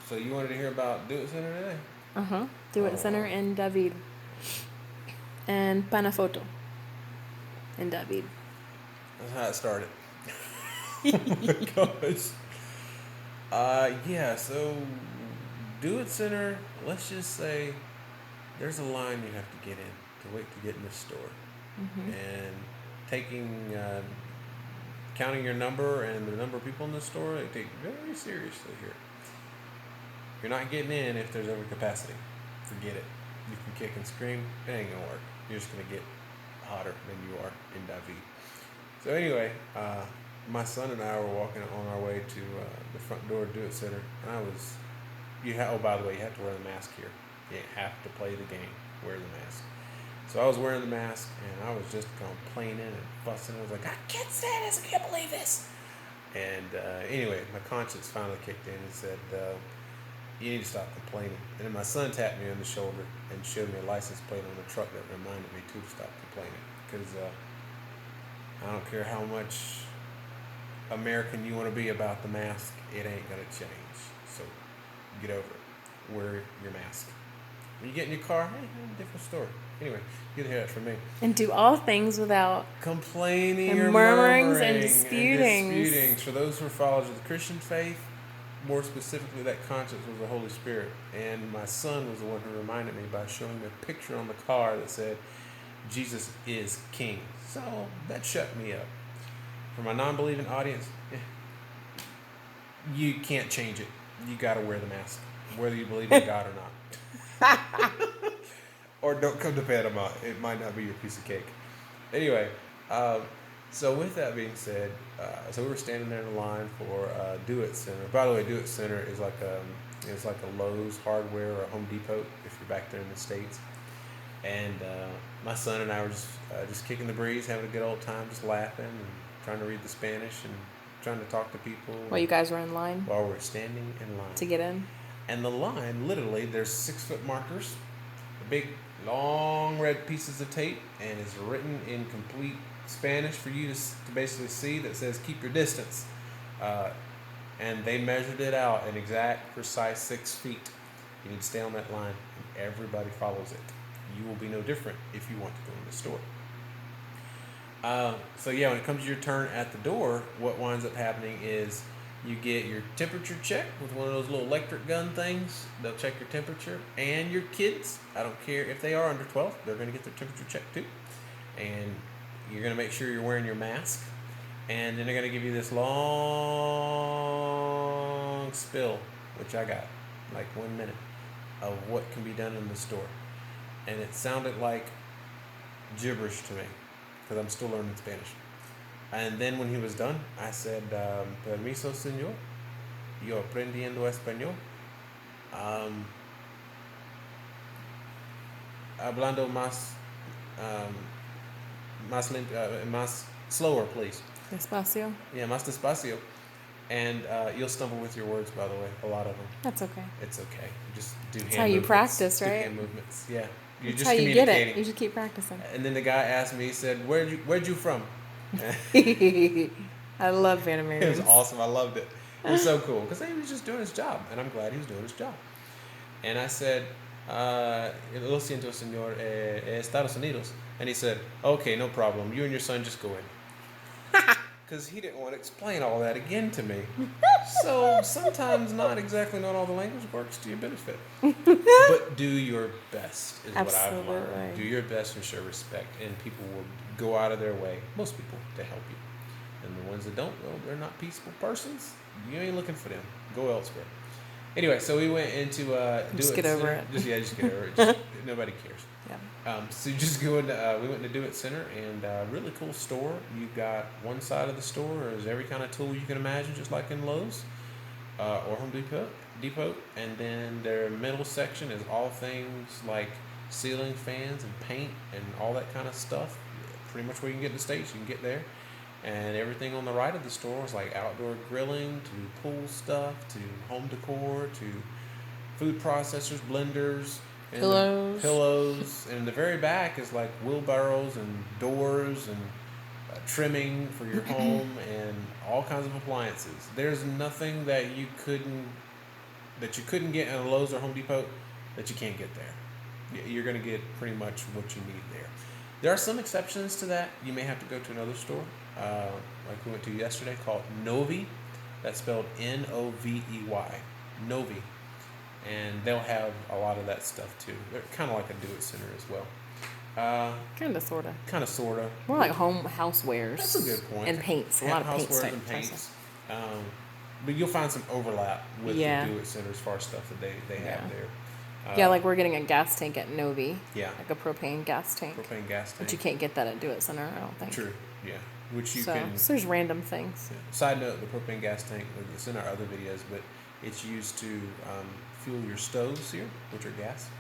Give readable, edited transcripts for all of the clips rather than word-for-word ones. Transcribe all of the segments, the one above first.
So you wanted to hear about Do It Center today? Do It Center in David. And Panafoto in David. That's how it started. Because, yeah, so Do It Center, let's just say there's a line you have to get in to wait to get in the store. And taking, counting your number and the number of people in the store, they take very seriously here. You're not getting in if there's overcapacity. Forget it. You can kick and scream. It ain't gonna work. You're just gonna get hotter than you are in David. So anyway, my son and I were walking on our way to the front door of Do It Center, and oh, by the way, you have to wear the mask here. You have to play the game. Wear the mask. So I was wearing the mask, and I was just complaining and fussing. I was like, I can't stand this. I can't believe this. And anyway, my conscience finally kicked in and said, you need to stop complaining. And then my son tapped me on the shoulder and showed me a license plate on the truck that reminded me to stop complaining. Because I don't care how much American you want to be about the mask, it ain't going to change. So get over it. Wear your mask. When you get in your car, hey, different story. Anyway, you can hear that from me. And do all things without complaining and or murmurings murmuring and disputings. For those who are followers of the Christian faith, more specifically, that conscience was the Holy Spirit. And my son was the one who reminded me by showing me a picture on the car that said, Jesus is King. So that shut me up. For my non-believing audience, you can't change it. You got to wear the mask, whether you believe in God or not. Or don't come to Panama. It might not be your piece of cake. Anyway, so with that being said, so we were standing there in the line for Do It Center. By the way, Do It Center is like a Lowe's Hardware or a Home Depot if you're back there in the States. And my son and I were just kicking the breeze, having a good old time, just laughing and trying to read the Spanish and trying to talk to people. While you guys were in line? While we're standing in line. To get in? And the line, literally, there's 6-foot markers, big, long red pieces of tape, and it's written in complete Spanish for you to basically see that says, keep your distance. And they measured it out in exact, precise 6 feet. You need to stay on that line, and everybody follows it. You will be no different if you want to go in the store. So yeah, when it comes to your turn at the door, what winds up happening is you get your temperature checked with one of those little electric gun things. They'll check your temperature, and your kids, I don't care if they are under 12, they're going to get their temperature checked too. And you're going to make sure you're wearing your mask. And then they're going to give you this long spill, which I got, like 1 minute, of what can be done in the store. And it sounded like gibberish to me, because I'm still learning Spanish. And then when he was done, I said, permiso, señor, yo aprendiendo español. Hablando más slower, please. Despacio? Yeah, más despacio. And you'll stumble with your words, by the way, a lot of them. That's okay. It's okay. Just do That's hand movements. how you practice, right? Do hand movements, yeah. You're That's just how you get it. You just keep practicing. And then the guy asked me, he said, where'd you from? I love Panamanians. It was awesome. I loved it. It was so cool because he was just doing his job, and I'm glad he was doing his job. And I said, lo siento, señor, Estados Unidos. And he said, okay, no problem. You and your son just go in. Because he didn't want to explain all that again to me. So sometimes not all the language works to your benefit. But do your best is Absolutely. what I've learned. Do your best and show respect. And people will go out of their way, most people, to help you. And the ones that don't, well, they're not peaceful persons. You ain't looking for them. Go elsewhere. Anyway, so we went into just get over it. Just get over it. Just, nobody cares. Yeah. So just go into, we went to Do It Center, and really cool store. You've got one side of the store is every kind of tool you can imagine, just like in Lowe's or Home Depot. And then their middle section is all things like ceiling fans and paint and all that kind of stuff. Pretty much where you can get in the States, you can get there. And everything on the right of the store is like outdoor grilling to pool stuff to home decor to food processors, blenders, and pillows. And in the very back is like wheelbarrows and doors and trimming for your home and all kinds of appliances. There's nothing that you couldn't that you couldn't get at a Lowe's or Home Depot that you can't get there. You're going to get pretty much what you need there. There are some exceptions to that. You may have to go to another store, like we went to yesterday, called Novi. That's spelled Novey. Novi. And they'll have a lot of that stuff too. They're kind of like a do-it-center as well. Kind of, sort of. Kind of, sort of. More like housewares. That's a good point. And paints. A lot of paints. Housewares and paints. But you'll find some overlap with the do-it-center as far as stuff that they have there. Like we're getting a gas tank at Novi. Yeah. Like a propane gas tank. But you can't get that at Do-It-Center, I don't think. True. Yeah. Which you so there's random things. Yeah. Side note, the propane gas tank, it's in our other videos, but it's used to fuel your stoves here, which are gas.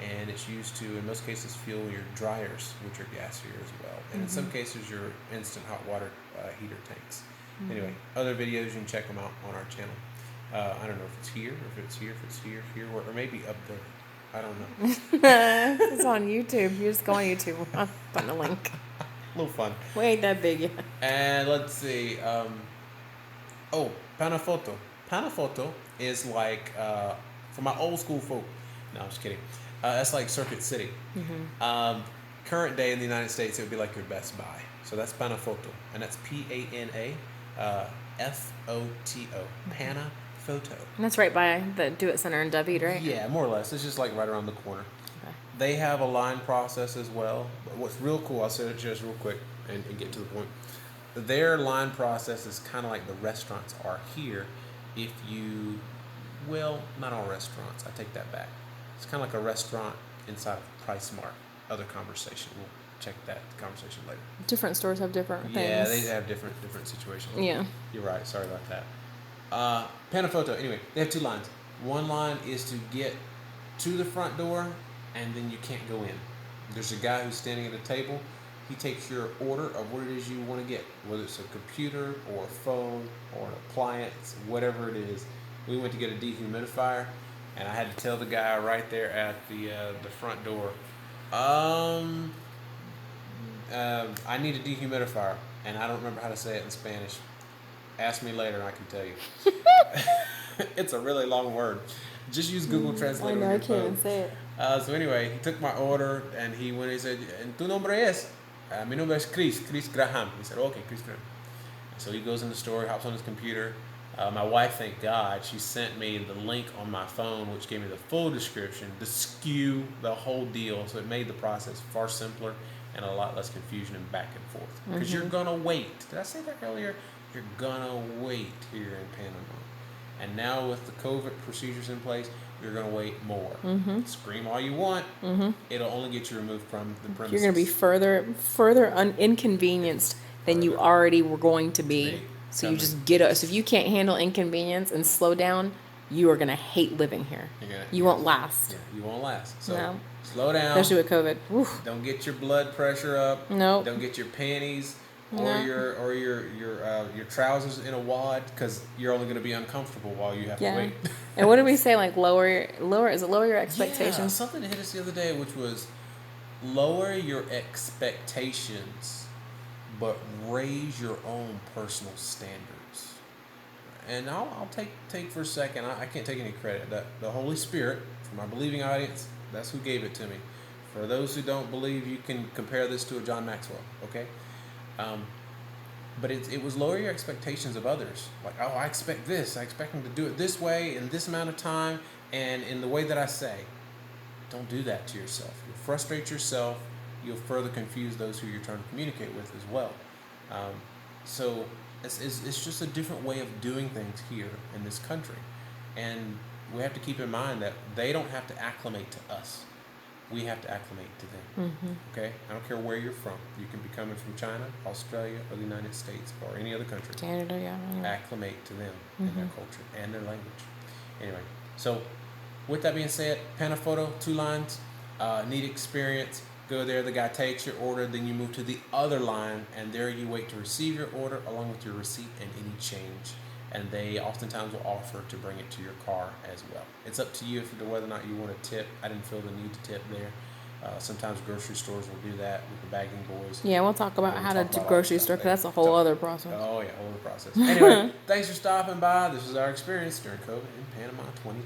And it's used to, in most cases, fuel your dryers, which are gas here as well. And in some cases, your instant hot water heater tanks. Anyway, other videos, you can check them out on our channel. I don't know if it's here, or maybe up there. I don't know. It's on YouTube. You just go on YouTube. I'll find the link. A little fun. We ain't that big yet. And let's see. Panafoto. Panafoto is like, for my old school folk. No, I'm just kidding. That's like Circuit City. Current day in the United States, it would be like your Best Buy. So that's Panafoto. And that's Panafoto. Panafoto. And that's right by the Do-It-Center in David, right? Yeah, more or less. It's just like right around the corner. Okay. They have a line process as well. But what's real cool, I'll say it just real quick and get to the point. Their line process is kind of like the restaurants are here. If you, well, not all restaurants. I take that back. It's kind of like a restaurant inside of Price Mart. Other conversation. We'll check that conversation later. Different stores have different things. Yeah, they have different situations. Yeah. You're right. Sorry about that. Panafoto. Anyway, they have two lines. One line is to get to the front door, and then you can't go in. There's a guy who's standing at a table. He takes your order of what it is you want to get, whether it's a computer or a phone or an appliance, whatever it is. We went to get a dehumidifier, and I had to tell the guy right there at the front door, I need a dehumidifier, and I don't remember how to say it in Spanish. Ask me later and I can tell you. It's a really long word. Just use Google Translate. I know, I can't even say it. So anyway, he took my order and he said, "En tu nombre es?" Mi nombre es Chris Graham. He said, "Okay, Chris Graham." So he goes in the store, hops on his computer. My wife, thank God, she sent me the link on my phone, which gave me the full description, the SKU, the whole deal. So it made the process far simpler and a lot less confusion and back and forth. Because you're going to wait. Did I say that earlier? You're going to wait here in Panama. And now with the COVID procedures in place, you're going to wait more. Scream all you want. It'll only get you removed from the premises. You're going to be further inconvenienced than you already were going to be. So you just get us. So if you can't handle inconvenience and slow down, you are going to hate living here. You won't last. Yeah, you won't last. So no. Slow down. Especially with COVID. Oof. Don't get your blood pressure up. Nope. Don't get your panties or your trousers in a wad, because you're only going to be uncomfortable while you have to wait. And what did we say? Like lower your expectations? Yeah, something hit us the other day, which was lower your expectations, but raise your own personal standards. And I'll take for a second. I can't take any credit. The Holy Spirit, for my believing audience, that's who gave it to me. For those who don't believe, you can compare this to a John Maxwell, okay? But it was lower your expectations of others. Like, oh, I expect this. I expect them to do it this way in this amount of time and in the way that I say. Don't do that to yourself. You'll frustrate yourself. You'll further confuse those who you're trying to communicate with as well. So it's just a different way of doing things here in this country. And we have to keep in mind that they don't have to acclimate to us. We have to acclimate to them. Okay? I don't care where you're from. You can be coming from China, Australia, or the United States, or any other country. Canada, yeah. Acclimate to them and their culture and their language. Anyway, so with that being said, Panafoto, 2 lines, need experience. Go there, the guy takes your order, then you move to the other line, and there you wait to receive your order along with your receipt and any change. And they oftentimes will offer to bring it to your car as well. It's up to you whether or not you want to tip. I didn't feel the need to tip there. Sometimes grocery stores will do that with the bagging boys. Yeah, we'll talk about how to do grocery store because that's a whole other process. Oh, yeah, whole other process. Anyway, thanks for stopping by. This was our experience during COVID in Panama 2020.